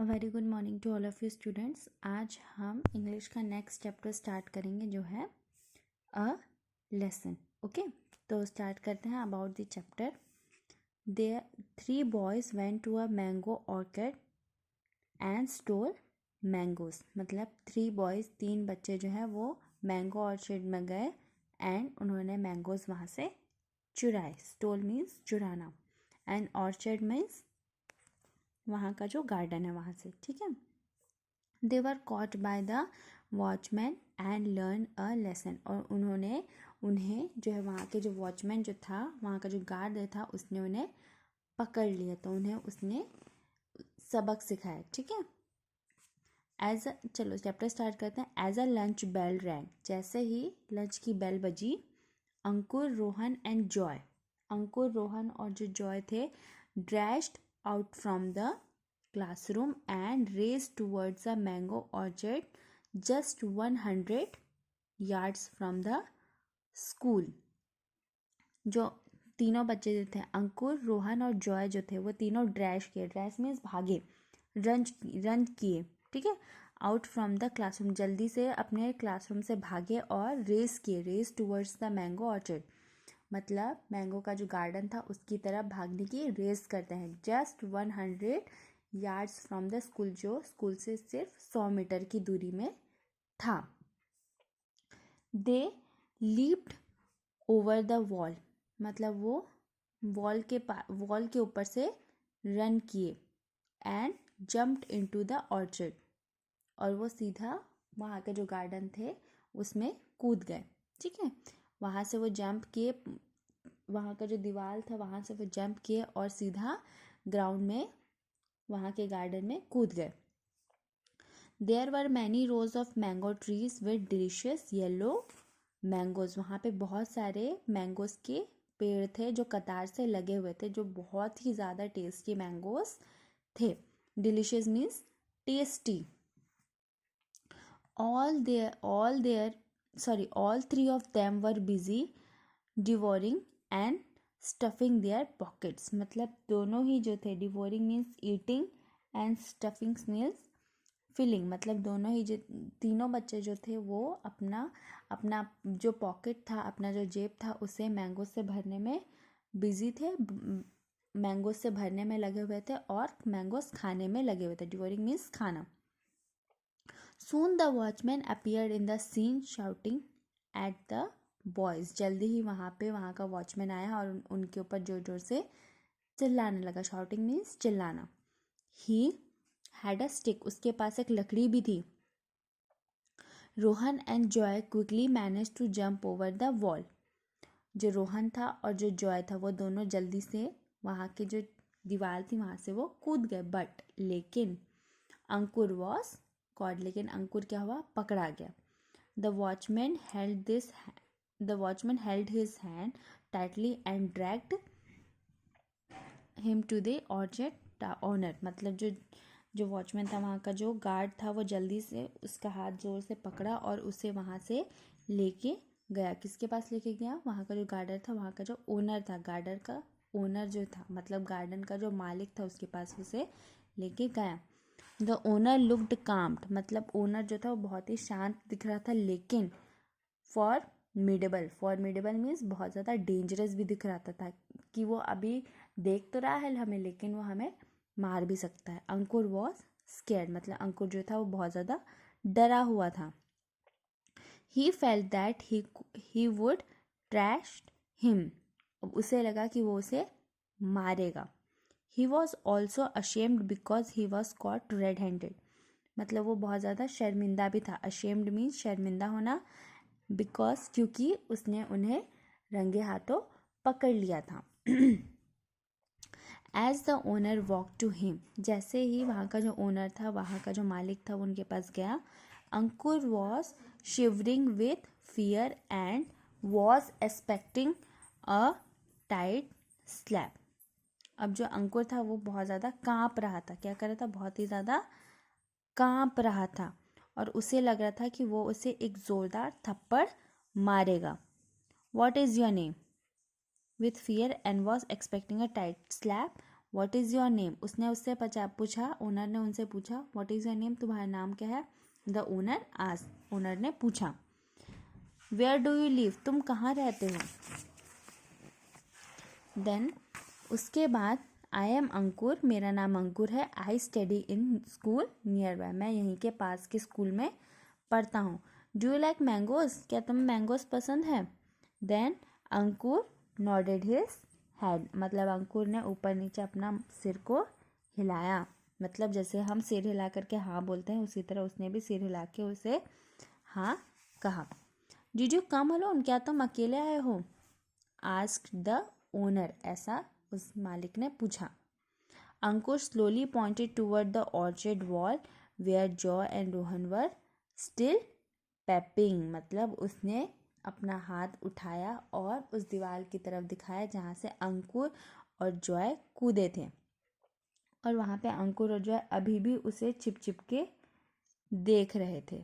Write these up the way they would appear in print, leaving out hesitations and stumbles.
A very good morning to all of you students. आज हम English का next chapter start करेंगे जो है अ लेसन। ओके, तो स्टार्ट करते हैं about the chapter. There 3 boys went to a mango orchid and stole mangoes. मतलब 3 बॉयज़ 3 बच्चे जो है वो मैंगो ऑर्चिड में गए एंड उन्होंने मैंगोज वहाँ से चुराए। स्टोल मीन्स चुराना एंड ऑर्चिड मीन्स वहाँ का जो गार्डन है वहाँ से। ठीक है। They were caught by the watchman and learn a lesson. और उन्हें जो है वहाँ के जो वॉचमैन जो था, वहाँ का जो गार्ड था, उसने उन्हें पकड़ लिया तो उन्हें उसने सबक सिखाया। ठीक है। चलो चैप्टर स्टार्ट करते हैं। As a lunch bell rang. जैसे ही लंच की बेल बजी, अंकुर, रोहन एंड जॉय, अंकुर, रोहन और जो जॉय थे, dashed out from the classroom and raced towards a mango orchard just 100 yards from the school। जो तीनों बच्चे जो थे, अंकुर, रोहन और जॉय जो थे, वो तीनों ड्रैश किए। ड्रैश मीन्स भागे, रन किए। ठीक है। आउट फ्रॉम द क्लासरूम, जल्दी से अपने क्लासरूम से भागे और रेस किए। Race towards the mango orchard, मतलब मैंगो का जो गार्डन था उसकी तरफ भागने की रेस करते हैं। Just 100 yards from the school, जो स्कूल से सिर्फ 100 मीटर की दूरी में था। दे लीप्ड ओवर द वॉल, मतलब वो वॉल के ऊपर से रन किए। And jumped into the orchard, और वो सीधा वहाँ के जो गार्डन थे उसमें कूद गए। ठीक है। वहाँ से वो जंप किए, वहाँ का जो दीवार था वहाँ से वो जंप किए और सीधा ग्राउंड में, वहाँ के गार्डन में कूद गए। There were many rows of mango trees with delicious yellow mangoes. वहाँ पे बहुत सारे मैंगोज के पेड़ थे जो कतार से लगे हुए थे, जो बहुत ही ज़्यादा टेस्टी मैंगोज थे। Delicious means tasty. all 3 of them were busy devouring and stuffing their pockets। मतलब दोनों ही जो थे, devouring means eating and stuffing means filling. मतलब दोनों ही जो तीनों बच्चे जो थे वो अपना अपना जो पॉकेट था, अपना जो जेब था, उसे मैंगो से भरने में बिजी थे, मैंगो से भरने में लगे हुए थे और मैंगोस खाने में लगे हुए थे। डिवोरिंग मीन्स खाना। Soon the watchman appeared in the scene shouting at the boys। जल्दी ही वहाँ का वॉचमैन आया और उनके ऊपर जोर जोर से चिल्लाने लगा। शाउटिंग मीन्स चिल्लाना। He had a stick, उसके पास एक लकड़ी भी थी। Rohan and Joy quickly manage to jump over the wall. जो रोहन था और जो जॉय था वो दोनों जल्दी से वहाँ की जो दीवार थी वहाँ से वो कूद गए। बट लेकिन अंकुर वॉज कॉड, लेकिन अंकुर क्या हुआ, पकड़ा गया। The watchman held his hand tightly and dragged him to the orchard owner. मतलब जो वॉचमैन था, वहाँ का जो गार्ड था, वो जल्दी से उसका हाथ जोर से पकड़ा और उसे वहाँ से लेके गया। किसके पास लेके गया? वहाँ का जो गार्डर था, वहाँ का जो ओनर था, गार्डर का ओनर जो था, मतलब गार्डन का जो मालिक था, उसके पास उसे लेके गया। द ओनर लुक्ड काम्ड, मतलब ओनर जो था वो बहुत ही शांत दिख रहा था, लेकिन फॉर्मिडेबल मीन्स बहुत ज़्यादा डेंजरस भी दिख रहा था कि वो अभी देख तो रहा है हमें, लेकिन वो हमें मार भी सकता है। अंकुर वॉज स्केर्ड, मतलब अंकुर जो था वो बहुत ज़्यादा डरा हुआ था। He felt that he would trash him, उसे लगा कि वो उसे मारेगा। He was also ashamed because he was caught red-handed, मतलब वो बहुत ज़्यादा शर्मिंदा भी था। ashamed मीन्स शर्मिंदा होना, because क्योंकि उसने उन्हें रंगे हाथों पकड़ लिया था। As the owner walked to him, जैसे ही वहाँ का जो ओनर था, वहाँ का जो मालिक था, वो उनके पास गया। अंकुर was shivering with fear and was expecting a tight slap। अब जो अंकुर था वो बहुत ज़्यादा काँप रहा था। क्या कर रहा था? बहुत ही ज़्यादा काँप रहा था और उसे लग रहा था कि वो उसे एक ज़ोरदार थप्पड़ मारेगा। What is your name? With fear and was expecting a tight slap, what is your name, उसने उससे पूछा, ओनर ने उनसे पूछा व्हाट इज़ योर नेम, तुम्हारा नाम क्या है। द ओनर आस्क्ड, ओनर ने पूछा। वेयर डू यू लिव, तुम कहाँ रहते हो। देन उसके बाद आई एम अंकुर, मेरा नाम अंकुर है। I study in school near by, मैं यहीं के पास के स्कूल में पढ़ता हूँ। डू यू लाइक मैंगोज, क्या तुम्हें मैंगोज पसंद है। देन अंकुर नॉडेड हिज हेड, मतलब अंकुर ने ऊपर नीचे अपना सिर को हिलाया, मतलब जैसे हम सिर हिला करके हाँ बोलते हैं उसी तरह उसने भी सिर हिला के उसे हाँ कहा। डिड यू कम अलोन, क्या तुम अकेले आए हो। आस्क्ड द ओनर, ऐसा उस मालिक ने पूछा। Ankur slowly pointed toward the orchard wall where Joy and Rohan were still peeping, मतलब उसने अपना हाथ उठाया और उस दीवार की तरफ दिखाया जहाँ से अंकुर और जॉय कूदे थे, और वहाँ पे अंकुर और जॉय अभी भी उसे छिप छिप के देख रहे थे।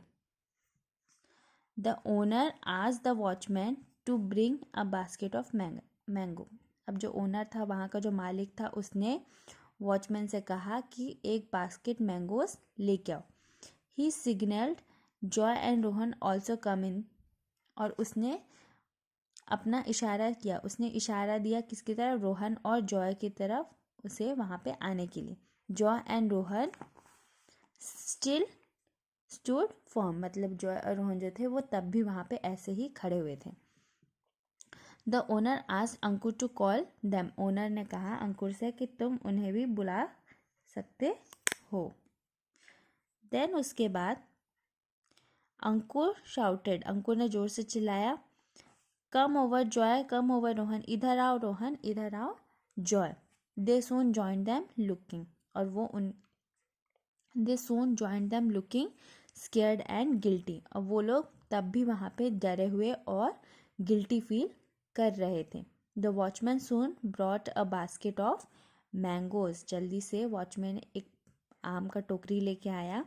The owner asked the watchman to bring a basket of mango, अब जो ओनर था, वहाँ का जो मालिक था, उसने वॉचमैन से कहा कि एक बास्केट मैंगोज लेके आओ। He signalled Joy and Rohan also come in, और उसने अपना इशारा किया, उसने इशारा दिया किसकी तरफ, रोहन और जॉय की तरफ, उसे वहाँ पे आने के लिए। Joy and Rohan still stood form, मतलब जॉय और रोहन जो थे वो तब भी वहाँ पे ऐसे ही खड़े हुए थे। The owner asked Ankur to call them, owner ने कहा अंकुर से कि तुम उन्हें भी बुला सकते हो। देन उसके बाद अंकुर शाउटेड, अंकुर ने जोर से चिल्लाया, come over Joy, come over Rohan, इधर आओ रोहन, इधर आओ Joy. They soon join them looking, और वो उन they soon join them looking scared and guilty, और वो लोग तब भी वहाँ पे डरे हुए और गिल्टी फील कर रहे थे। The watchman soon brought a basket of mangoes, जल्दी से वॉचमैन एक आम का टोकरी लेके आया।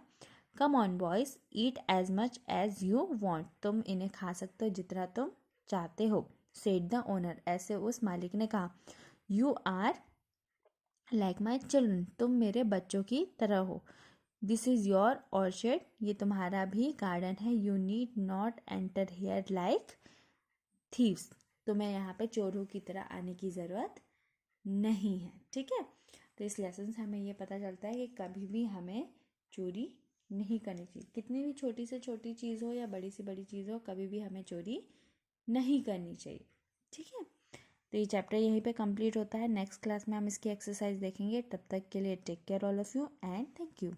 Come on boys, eat as much as you want, तुम इन्हें खा सकते हो जितना तुम चाहते हो। सेड द ओनर, ऐसे उस मालिक ने कहा। You are like my children, तुम मेरे बच्चों की तरह हो। दिस इज़ योर ऑर्चर्ड, ये तुम्हारा भी गार्डन है। You need not enter here like thieves, तुम्हें यहाँ पे चोरों की तरह आने की ज़रूरत नहीं है। ठीक है, तो इस लेसन से हमें ये पता चलता है कि कभी भी हमें चोरी नहीं करनी चाहिए, कितनी भी छोटी से छोटी चीज़ हो या बड़ी से बड़ी चीज़ हो, कभी भी हमें चोरी नहीं करनी चाहिए। ठीक है, तो ये चैप्टर यहीं पे कंप्लीट होता है। नेक्स्ट क्लास में हम इसकी एक्सरसाइज देखेंगे। तब तक के लिए take care all of you and thank you.